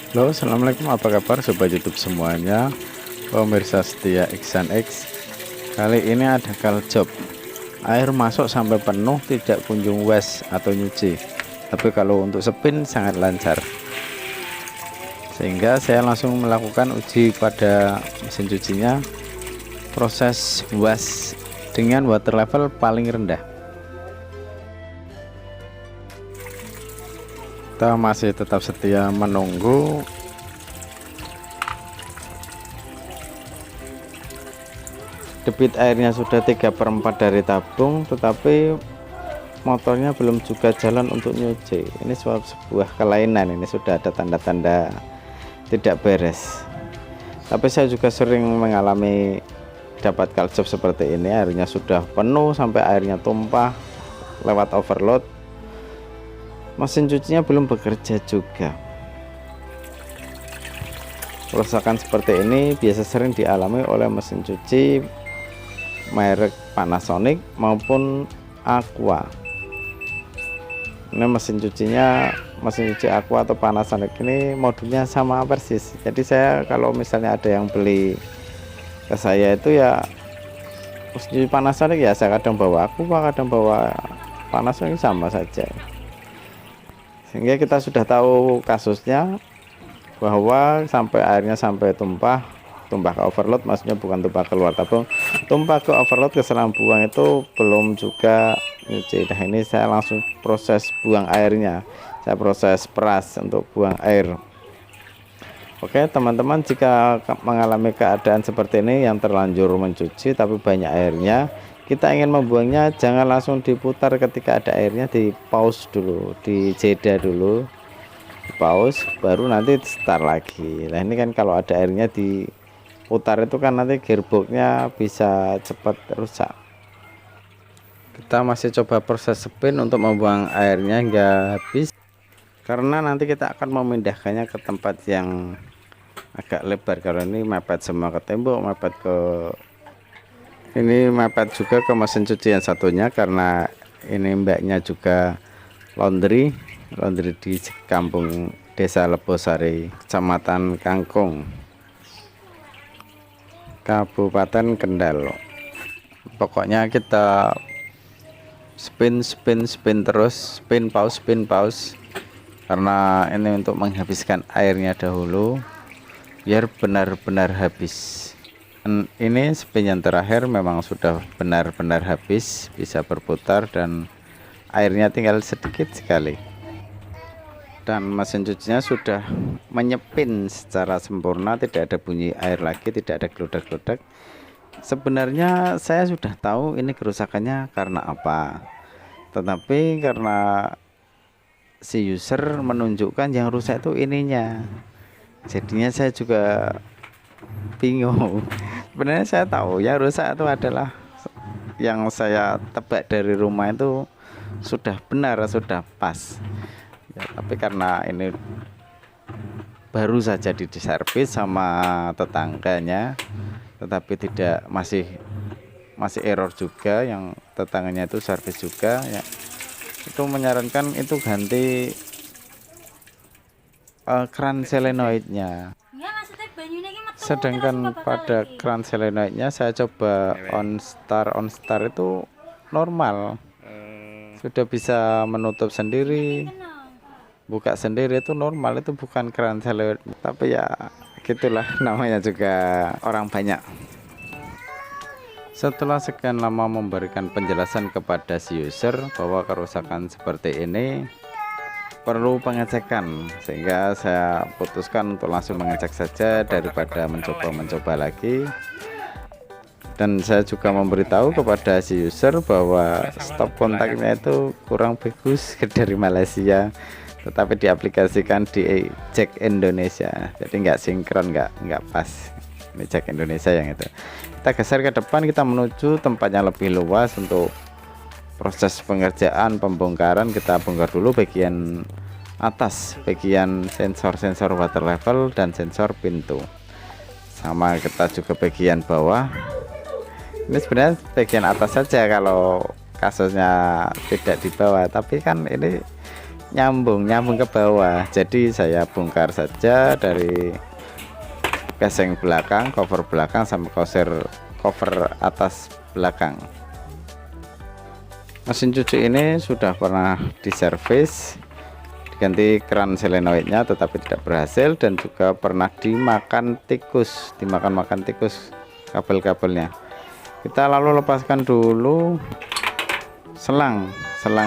Halo, assalamualaikum, apa kabar sobat YouTube semuanya, pemirsa setia Iksan X. Kali ini ada call job, air masuk sampai penuh tidak kunjung wash atau nyuci, tapi kalau untuk spin sangat lancar, sehingga saya langsung melakukan uji pada mesin cucinya. Proses wash dengan water level paling rendah. Kita masih tetap setia menunggu. Debit airnya sudah 3/4 dari tabung, tetapi motornya belum juga jalan untuk nyuci. Ini sebuah kelainan, ini sudah ada tanda-tanda tidak beres. Tapi saya juga sering mengalami dapat call job seperti ini, airnya sudah penuh sampai airnya tumpah lewat overload, mesin cucinya belum bekerja juga. Kerusakan seperti ini biasa sering dialami oleh mesin cuci merek Panasonic maupun Aqua. Ini mesin cuci Aqua atau Panasonic ini modulnya sama persis. Jadi saya kalau misalnya ada yang beli ke saya itu ya mesin cuci Panasonic, ya saya kadang bawa Aqua, kadang bawa Panasonic, sama saja. Sehingga kita sudah tahu kasusnya, bahwa sampai airnya sampai tumpah ke overload, maksudnya bukan tumpah keluar tabung, tumpah ke overload ke selang buang, itu belum juga nyuci. Nah, ini saya langsung proses buang airnya, saya proses peras untuk buang air. Oke teman-teman, jika mengalami keadaan seperti ini yang terlanjur mencuci tapi banyak airnya, kita ingin membuangnya, jangan langsung diputar ketika ada airnya, di pause dulu, di jeda dulu, di pause, baru nanti start lagi. Nah ini kan kalau ada airnya diputar itu kan nanti gearboxnya bisa cepat rusak. Kita masih coba proses spin untuk membuang airnya hingga habis, karena nanti kita akan memindahkannya ke tempat yang agak lebar. Kalau ini mepet semua ke tembok, mepet juga ke mesin cuci yang satunya, karena ini mbaknya juga laundry di kampung Desa Lebosari, Kecamatan Kangkung, Kabupaten Kendal. Pokoknya kita spin terus, spin pause, karena ini untuk menghabiskan airnya dahulu biar benar-benar habis. Ini spin yang terakhir memang sudah benar-benar habis, bisa berputar dan airnya tinggal sedikit sekali, dan mesin cucinya sudah menyepin secara sempurna, tidak ada bunyi air lagi, tidak ada geludak-geludak. Sebenarnya saya sudah tahu ini kerusakannya karena apa, tetapi karena si user menunjukkan yang rusak itu ininya, jadinya saya juga bingung. Sebenarnya saya tahu yang rusak itu adalah yang saya tebak dari rumah itu sudah benar, sudah pas ya, tapi karena ini baru saja diservis sama tetangganya, tetapi masih error juga, yang tetangganya itu servis juga ya, itu menyarankan itu ganti keran solenoidnya. Sedangkan pada keran solenoidnya saya coba on start itu normal, sudah bisa menutup sendiri, buka sendiri, itu normal, itu bukan keran solenoid. Tapi ya gitulah, namanya juga orang banyak. Setelah sekian lama memberikan penjelasan kepada si user bahwa kerusakan seperti ini perlu pengecekan, sehingga saya putuskan untuk langsung mengecek saja daripada mencoba lagi. Dan saya juga memberitahu kepada si user bahwa stop kontaknya itu kurang bagus dari Malaysia, tetapi diaplikasikan di Jack Indonesia, jadi nggak sinkron, nggak pas. Ini Jack Indonesia yang itu. Kita geser ke depan, kita menuju tempat yang lebih luas untuk proses pengerjaan pembongkaran. Kita bongkar dulu bagian atas, bagian sensor water level dan sensor pintu, sama kita juga bagian bawah. Ini sebenarnya bagian atas saja kalau kasusnya tidak di bawah, tapi kan ini nyambung ke bawah. Jadi saya bongkar saja dari casing belakang, cover belakang sampai cover atas belakang. Mesin cuci ini sudah pernah diservis, diganti keran solenoidnya tetapi tidak berhasil, dan juga pernah dimakan tikus kabel-kabelnya. Kita lalu lepaskan dulu selang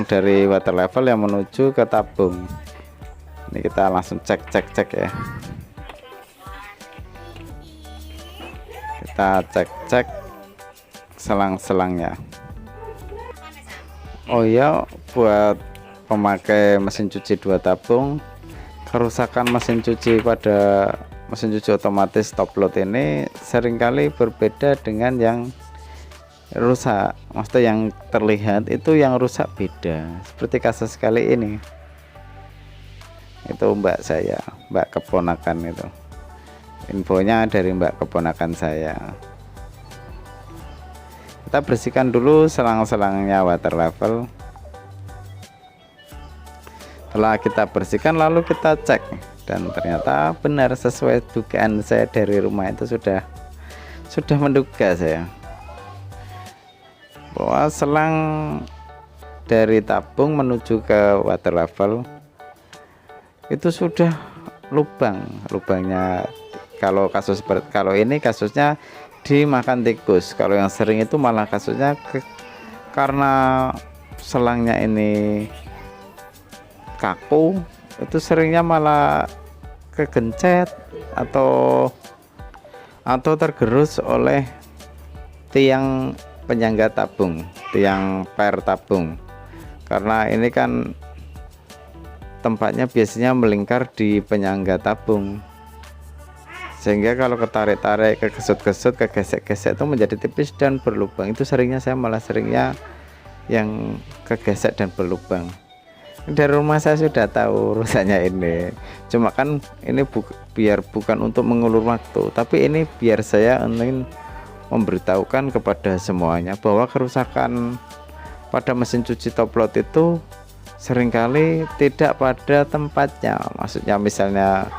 dari water level yang menuju ke tabung. Ini kita langsung cek ya. Kita cek selang-selangnya. Oh ya, buat pemakai mesin cuci 2 tabung, kerusakan mesin cuci pada mesin cuci otomatis top load ini seringkali berbeda dengan yang rusak. Maksudnya yang terlihat itu yang rusak beda, seperti kasus kali ini. Itu mbak keponakan itu, infonya dari mbak keponakan saya. Kita bersihkan dulu selang-selangnya water level. Setelah kita bersihkan lalu kita cek, dan ternyata benar sesuai dugaan saya dari rumah itu. Sudah menduga saya bahwa selang dari tabung menuju ke water level itu sudah lubangnya. Kalau ini kasusnya dimakan tikus. Kalau yang sering itu malah kasusnya karena selangnya ini kaku, itu seringnya malah kegencet atau tergerus oleh tiang penyangga tabung, tiang per tabung. Karena ini kan tempatnya biasanya melingkar di penyangga tabung, sehingga kalau ketarik-tarik, kegesut-gesut, kegesek-gesek itu menjadi tipis dan berlubang. Itu seringnya yang kegesek dan berlubang. Dari rumah saya sudah tahu rusaknya ini, cuma kan ini biar bukan untuk mengulur waktu, tapi ini biar saya ingin memberitahukan kepada semuanya bahwa kerusakan pada mesin cuci top load itu seringkali tidak pada tempatnya. Maksudnya misalnya,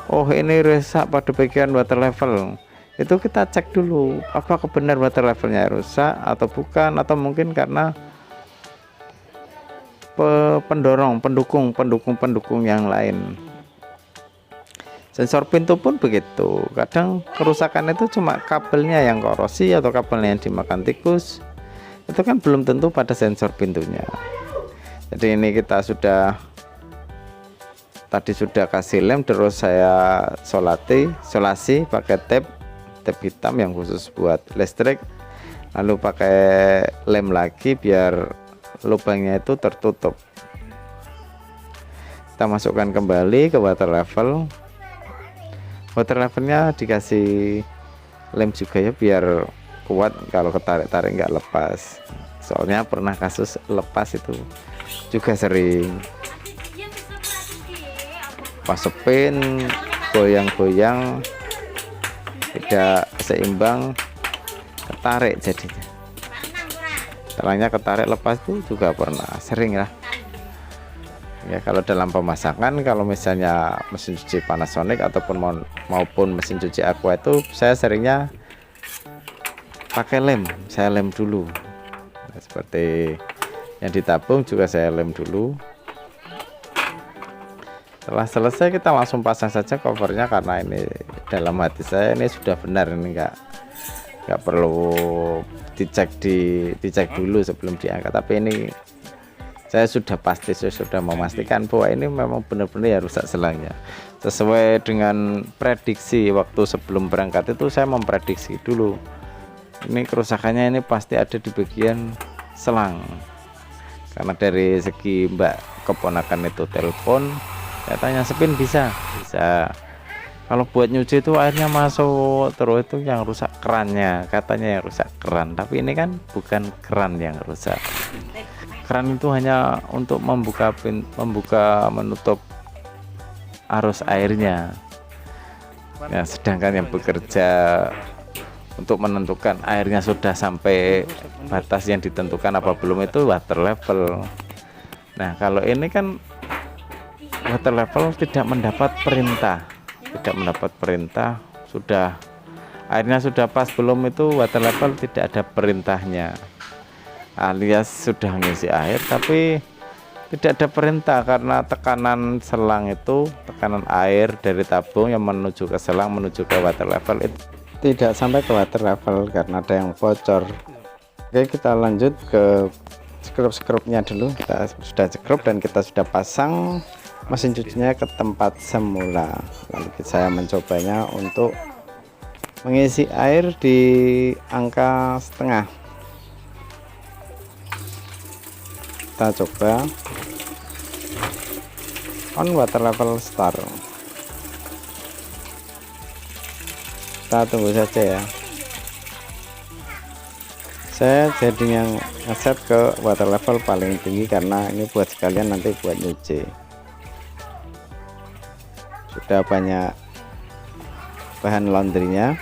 oh ini rusak pada bagian water level, itu kita cek dulu apakah benar water levelnya rusak atau bukan, atau mungkin karena pendukung yang lain. Sensor pintu pun begitu, kadang kerusakan itu cuma kabelnya yang korosi atau kabelnya yang dimakan tikus, itu kan belum tentu pada sensor pintunya. Jadi ini kita tadi sudah kasih lem, terus saya solasi pakai tape hitam yang khusus buat listrik, lalu pakai lem lagi biar lubangnya itu tertutup. Kita masukkan kembali ke water levelnya dikasih lem juga ya, biar kuat kalau ketarik-tarik nggak lepas. Soalnya pernah kasus lepas itu juga sering. Pas spin goyang-goyang tidak seimbang, ketarik jadinya. Telangnya ketarik lepas itu juga pernah, sering lah. Ya kalau dalam pemasangan, kalau misalnya mesin cuci Panasonic ataupun maupun mesin cuci Aqua itu saya seringnya pakai lem, saya lem dulu. Nah, seperti yang ditabung juga saya lem dulu. Setelah selesai kita langsung pasang saja covernya, karena ini dalam hati saya ini sudah benar, ini nggak perlu dicek dulu sebelum diangkat. Tapi ini saya sudah memastikan bahwa ini memang benar-benar ya rusak selangnya. Sesuai dengan prediksi waktu sebelum berangkat itu, saya memprediksi dulu ini kerusakannya ini pasti ada di bagian selang, karena dari segi mbak keponakan itu telepon, saya tanya spin bisa. Kalau buat nyuci itu airnya masuk terus, itu yang rusak kerannya, katanya yang rusak keran. Tapi ini kan bukan keran yang rusak. Keran itu hanya untuk membuka menutup arus airnya. Ya, sedangkan yang bekerja untuk menentukan airnya sudah sampai batas yang ditentukan apa belum itu water level. Nah, kalau ini kan water level tidak mendapat perintah, sudah airnya sudah pas belum, itu water level tidak ada perintahnya, alias sudah ngisi air tapi tidak ada perintah karena tekanan selang itu, tekanan air dari tabung yang menuju ke selang menuju ke water level itu tidak sampai ke water level karena ada yang bocor. Oke, kita lanjut ke skrup-skrupnya dulu. Kita sudah skrup dan kita sudah pasang mesin cucinya ke tempat semula. Lalu saya mencobanya untuk mengisi air di angka setengah. Kita coba on water level start. Kita tunggu saja ya. Saya jadi yang ngeset ke water level paling tinggi karena ini buat sekalian nanti buat nyuci. Sudah banyak bahan laundrynya.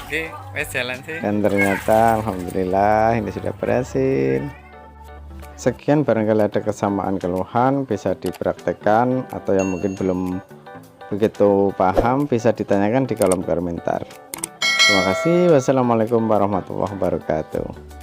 Oke, wes jalan sih. Dan ternyata alhamdulillah ini sudah berhasil. Sekian, barangkali ada kesamaan keluhan bisa dipraktekkan, atau yang mungkin belum begitu paham bisa ditanyakan di kolom komentar. Terima kasih. Wassalamualaikum warahmatullahi wabarakatuh.